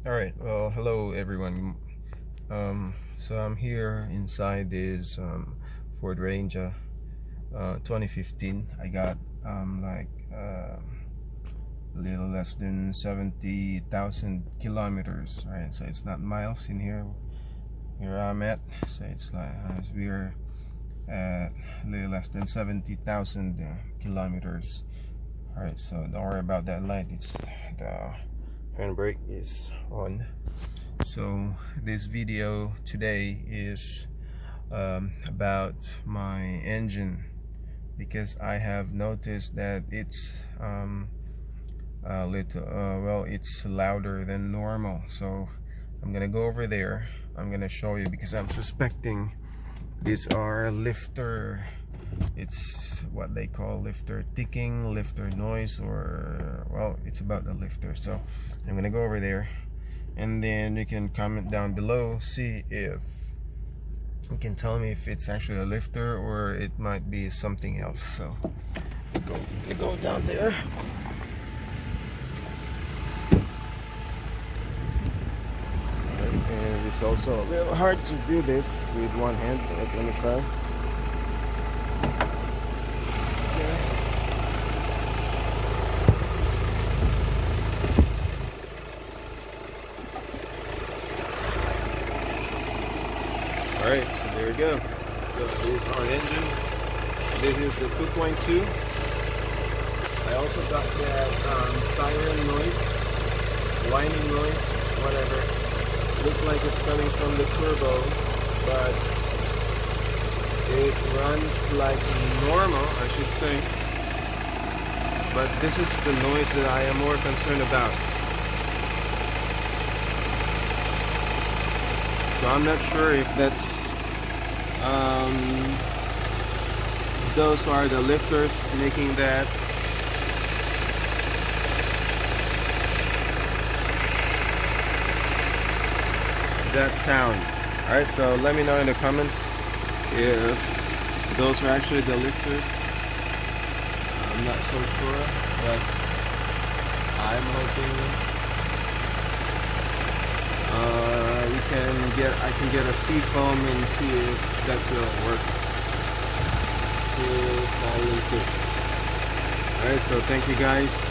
All right. Well, hello everyone. So I'm here inside this Ford Ranger 2015. I got a little less than 70,000 kilometers. Right. So it's not miles in here. Here I'm at. So it's like we're at a little less than 70,000 kilometers. All right. So don't worry about that light. It's the handbrake is on. So this video today is about my engine, because I have noticed that it's it's louder than normal. So I'm gonna go over there. I'm gonna show you, because I'm suspecting these are lifter, it's what they call lifter ticking, lifter noise, or well, it's about the lifter. So I'm gonna go over there, and then you can comment down below, see if you can tell me if it's actually a lifter or it might be something else. So you go down there. And it's also a little hard to do this with one hand, but let me try. Alright, so there we go. So this is our engine. This is the 2.2. I also got that siren noise, whining noise, whatever. Looks like it's coming from the turbo, but it runs like normal, I should say. But this is the noise that I am more concerned about. So I'm not sure if that's those are the lifters making that sound. Alright, so let me know in the comments if those are actually the lifters. I'm not so sure, but I'm hoping I can get a seat foam and see if that will work. Alright, so thank you guys.